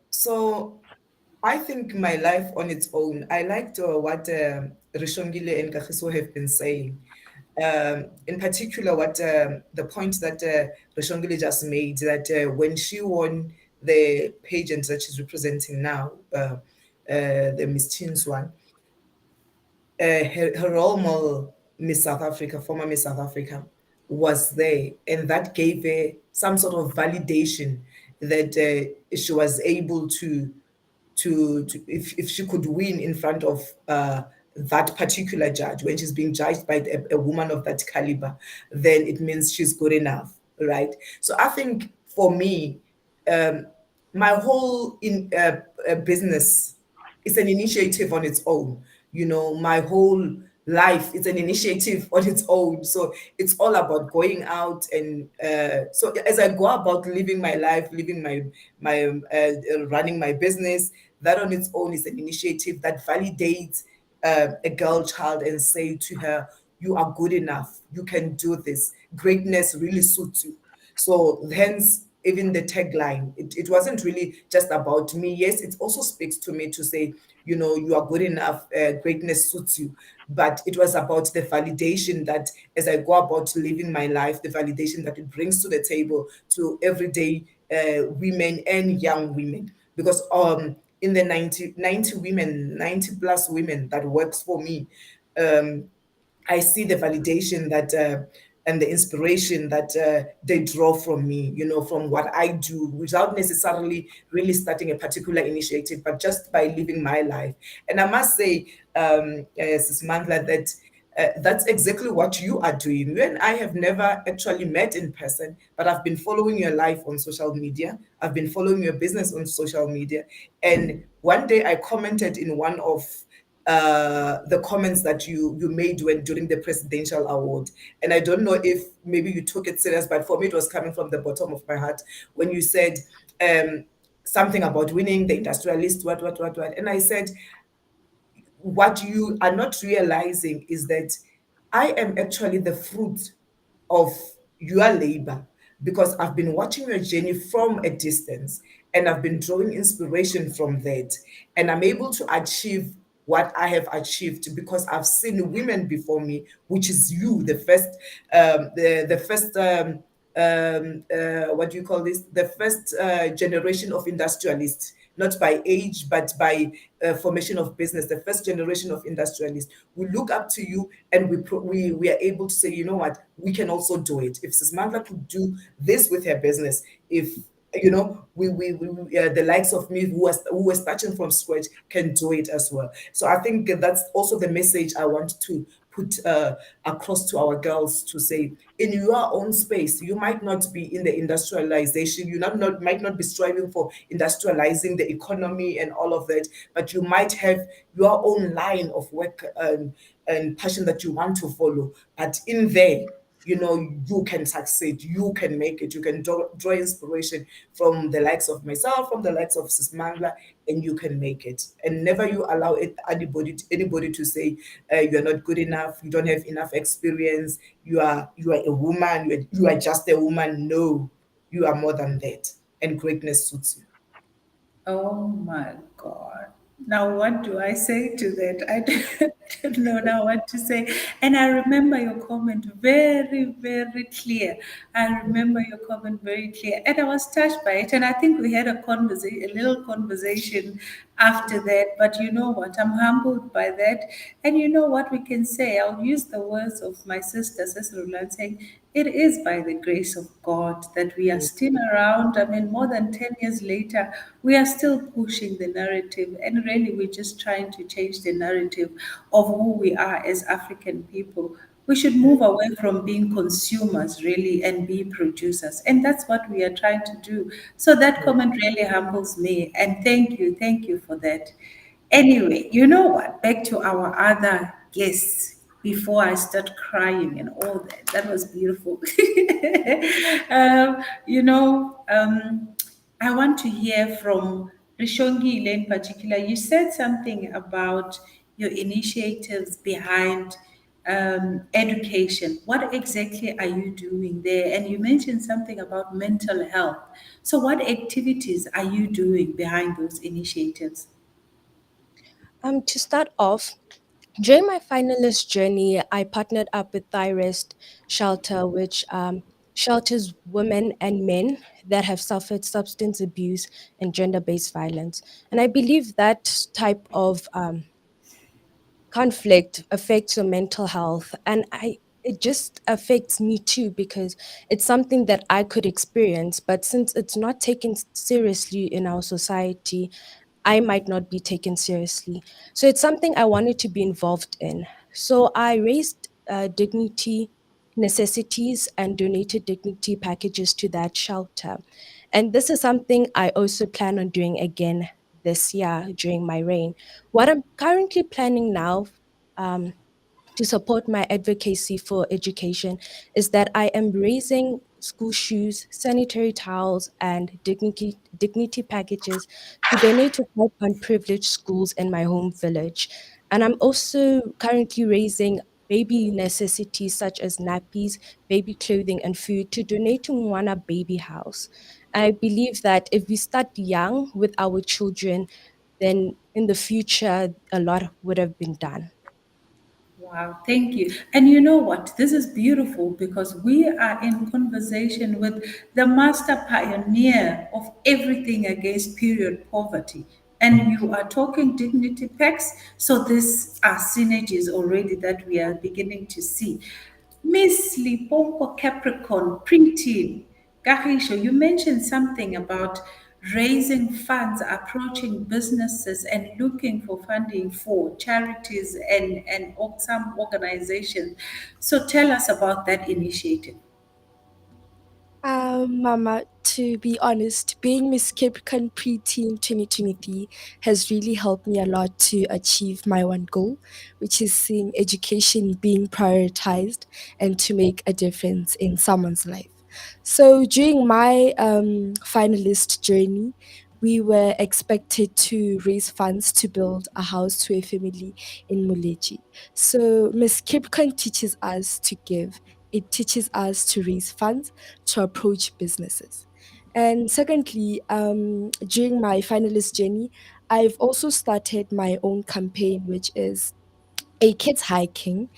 So I think my life on its own, I liked what Rixongile and Kagisho have been saying. In particular, what the point that Rixongile just made, that when she won the pageant that she's representing now, the Miss Teens one, her role model, Miss South Africa, former Miss South Africa, was there, and that gave her some sort of validation that she was able to if she could win in front of that particular judge, when she's being judged by a woman of that caliber, then it means she's good enough, right? So I think for me, um, my whole business is an initiative on its own. You know, my whole life is an initiative on its own. So it's all about going out, and so as I go about living my life, living my running my business, that on its own is an initiative that validates a girl child and say to her, you are good enough, you can do this, greatness really suits you. So hence, even the tagline, it wasn't really just about me. Yes, it also speaks to me to say, you know, you are good enough, greatness suits you. But it was about the validation that as I go about living my life, the validation that it brings to the table to everyday women and young women. Because in the 90 women, 90 plus women that works for me, um, I see the validation that and the inspiration that they draw from me, you know, from what I do, without necessarily really starting a particular initiative, but just by living my life. And I must say, Sis Mandla, that that's exactly what you are doing. You and I have never actually met in person, but I've been following your life on social media. I've been following your business on social media. And one day I commented in one of the comments that you made when during the presidential award, and I don't know if maybe you took it serious, but for me it was coming from the bottom of my heart when you said something about winning the industrialist, what, and I said, what you are not realizing is that I am actually the fruit of your labor, because I've been watching your journey from a distance, and I've been drawing inspiration from that. And I'm able to achieve what I have achieved because I've seen women before me, which is you, the first, the first what do you call this? The first generation of industrialists, not by age, but by formation of business, the first generation of industrialists. We look up to you, and we are able to say, you know what, we can also do it. If Sismandla could do this with her business, if you know, the likes of me who was starting from scratch can do it as well. So I think that's also the message I want to put across to our girls to say, in your own space, you might not be in the industrialization, you might not be striving for industrializing the economy and all of that, but you might have your own line of work and passion that you want to follow. But in there, you can succeed, you can make it, you can draw inspiration from the likes of myself, from the likes of Sis Mangla, and you can make it. And never you allow anybody to say you're not good enough, you don't have enough experience, you are a woman, you are just a woman. No, you are more than that, and greatness suits you. Oh my God. Now, what do I say to that? I don't know now what to say. And I remember your comment very, very clear. I remember your comment very clear. And I was touched by it. And I think we had a little conversation after that. But you know what? I'm humbled by that. And you know what we can say? I'll use the words of my sister, Sister Rulan, saying, it is by the grace of God that we are still around. I mean, more than 10 years later, we are still pushing the narrative. And really, we're just trying to change the narrative of who we are as African people. We should move away from being consumers, really, and be producers. And that's what we are trying to do. So that comment really humbles me. And thank you for that. Anyway, you know what? Back to our other guests before I start crying and all that. That was beautiful. I want to hear from Rixongile in particular. You said something about your initiatives behind education. What exactly are you doing there? And you mentioned something about mental health. So, what activities are you doing behind those initiatives? To start off, during my finalist journey, I partnered up with Thyrest Shelter, which shelters women and men that have suffered substance abuse and gender based violence. And I believe that type of conflict affects your mental health. And it just affects me too, because it's something that I could experience, but since it's not taken seriously in our society, I might not be taken seriously. So it's something I wanted to be involved in. So I raised dignity necessities and donated dignity packages to that shelter. And this is something I also plan on doing again this year during my reign. What I'm currently planning now, um, to support my advocacy for education, is that I am raising school shoes, sanitary towels, and dignity packages to donate to five unprivileged schools in my home village. And I'm also currently raising baby necessities such as nappies, baby clothing, and food to donate to Nkuna Baby House. I believe that if we start young with our children, then in the future, a lot would have been done. Wow, thank you. And you know what? This is beautiful because we are in conversation with the master pioneer of everything against period poverty. And you are talking dignity packs. So these are synergies already that we are beginning to see. Miss Lipompo Capricorn, preteen. Kagisho, you mentioned something about raising funds, approaching businesses, and looking for funding for charities and some organizations. So tell us about that initiative. Mama, to be honest, being Miss Capricorn Preteen 2023 has really helped me a lot to achieve my one goal, which is seeing education being prioritized and to make a difference in someone's life. So during my finalist journey, we were expected to raise funds to build a house to a family in Muleji. So Miss Capricorn teaches us to give. It teaches us to raise funds to approach businesses. And secondly, during my finalist journey, I've also started my own campaign, which is a kids hiking,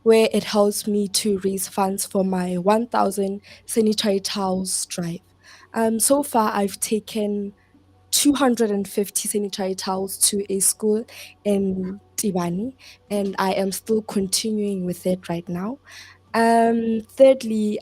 where it helps me to raise funds for my 1,000 sanitary towels drive. So far, I've taken 250 sanitary towels to a school in Tibani, and I am still continuing with it right now. Secondly,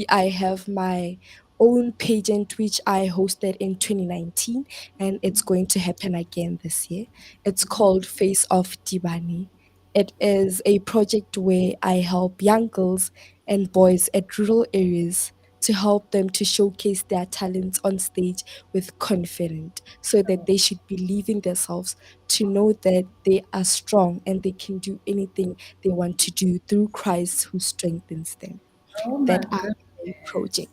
I have my own pageant which I hosted in 2019, and it's going to happen again this year. It's called Face of Tibani. It is a project where I help young girls and boys at rural areas to help them to showcase their talents on stage with confidence so that they should believe in themselves, to know that they are strong and they can do anything they want to do through Christ who strengthens them. Oh my That are goodness. my project.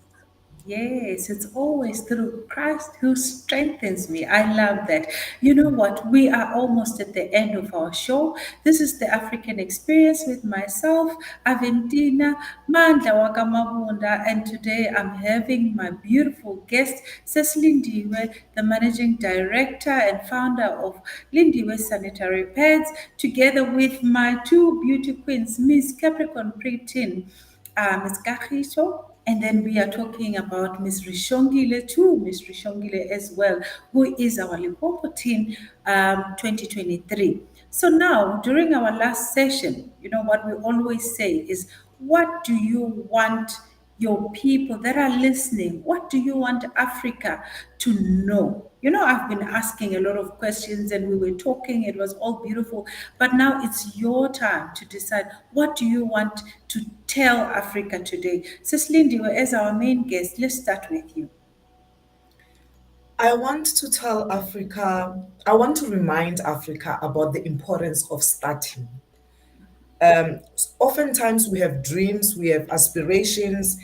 Yes, it's always through Christ who strengthens me. I love that. You know what? We are almost at the end of our show. This is the African experience with myself, Aventina Mandla Wakamabunda, and today I'm having my beautiful guest, Cecily Lindiwe, the managing director and founder of Lindiwe Sanitary Pads, together with my two beauty queens, Miss Capricorn Preteen, Ms. Kagisho, and then we are talking about Ms. Rixongile too, Ms. Rixongile as well, who is our Limpopo team 2023. So now, during our last session, you know what we always say is, what do you want your people that are listening? What do you want Africa to know? You know, I've been asking a lot of questions and we were talking, it was all beautiful. But now it's your time to decide, what do you want to tell Africa today? Sis Lindiwe, as our main guest, let's start with you. I want to tell Africa, I want to remind Africa about the importance of starting. Oftentimes we have dreams, we have aspirations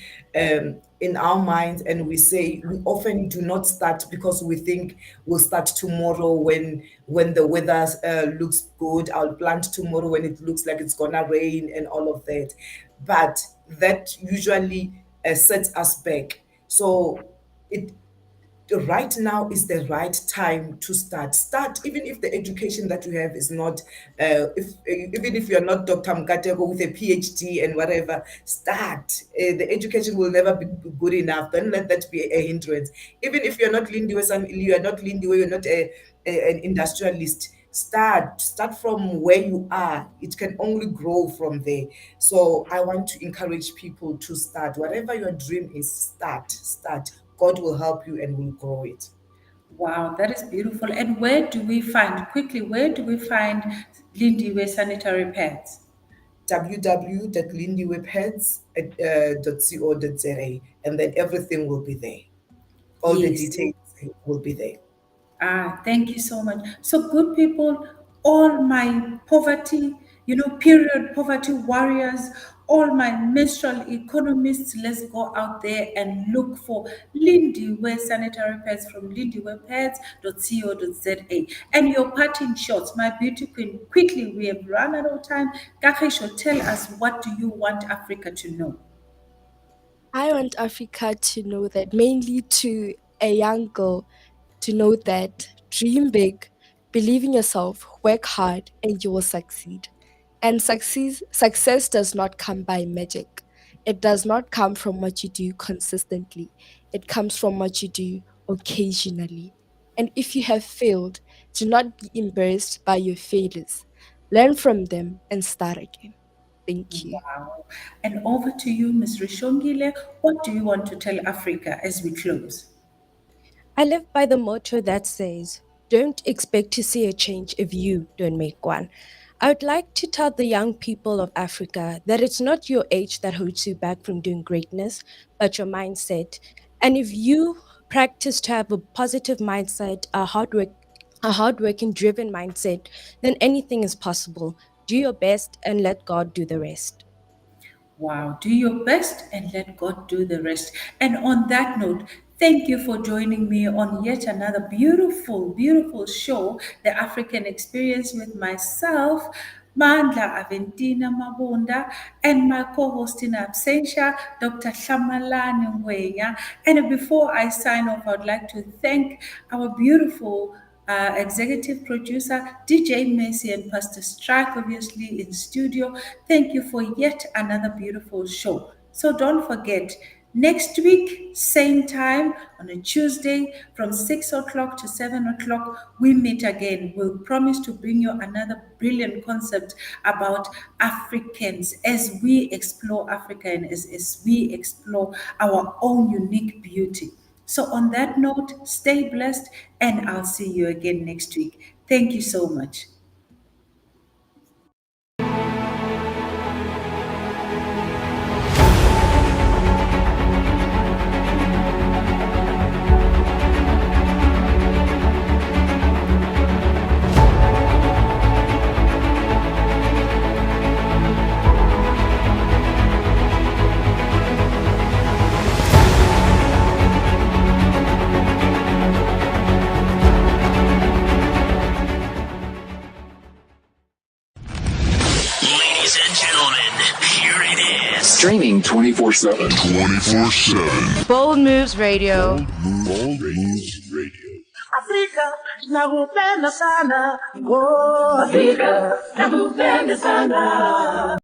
in our minds, and we say we often do not start because we think we'll start tomorrow when the weather looks good. I'll plant tomorrow when it looks like it's gonna rain and all of that, but that usually sets us back. So it right now is the right time to start, even if the education that you have is not if even if you're not Dr. Mkateko with a PhD and whatever. Start. The education will never be good enough. Don't let that be a hindrance. Even if you're not Lindiwe, you are not Lindiwe, you're not an industrialist. Start from where you are. It can only grow from there. So I want to encourage people to start. Whatever your dream is, start. God will help you and will grow it. Wow, that is beautiful. And where do we find, quickly, where do we find Lindiwe sanitary pads? www.lindiwepads.co.za, and then everything will be there. All the Yes. details will be there. Ah, thank you so much. So, good people, all my poverty, period poverty warriors, all my menstrual economists, let's go out there and look for Lindiwe sanitary pads from lindiwepads.co.za. And your parting shots, my beauty queen, quickly, we have run out of time. Kagisho, tell us, what do you want Africa to know? I want Africa to know that, mainly to a young girl, to know that dream big, believe in yourself, work hard, and you will succeed. And success does not come by magic. It does not come from what you do consistently. It comes from what you do occasionally. And if you have failed, do not be embarrassed by your failures. Learn from them and start again. Thank you. Wow. And over to you, Ms. Rishongile. What do you want to tell Africa as we close? I live by the motto that says, don't expect to see a change if you don't make one. I would like to tell the young people of Africa that it's not your age that holds you back from doing greatness, but your mindset. And if you practice to have a positive mindset, a hardworking, driven mindset, then anything is possible. Do your best and let God do the rest. Wow, do your best and let God do the rest. And on that note, thank you for joining me on yet another beautiful, beautiful show, The African Experience, with myself, Mandla Aventina Mabunda, and my co-host in absentia, Dr. Shamalani Ngwenya. And before I sign off, I'd like to thank our beautiful executive producer, DJ Messi, and Pastor Strike, obviously in studio. Thank you for yet another beautiful show. So don't forget, next week, same time on a Tuesday from 6 o'clock to 7 o'clock, we meet again. We'll promise to bring you another brilliant concept about Africans as we explore Africa and as we explore our own unique beauty. So, on that note, stay blessed and I'll see you again next week. Thank you so much. 24/7. 24/7. Bold Moves Radio. Bold Moves Radio. Afrika nakupenda sana, oh Afrika nakupenda sana.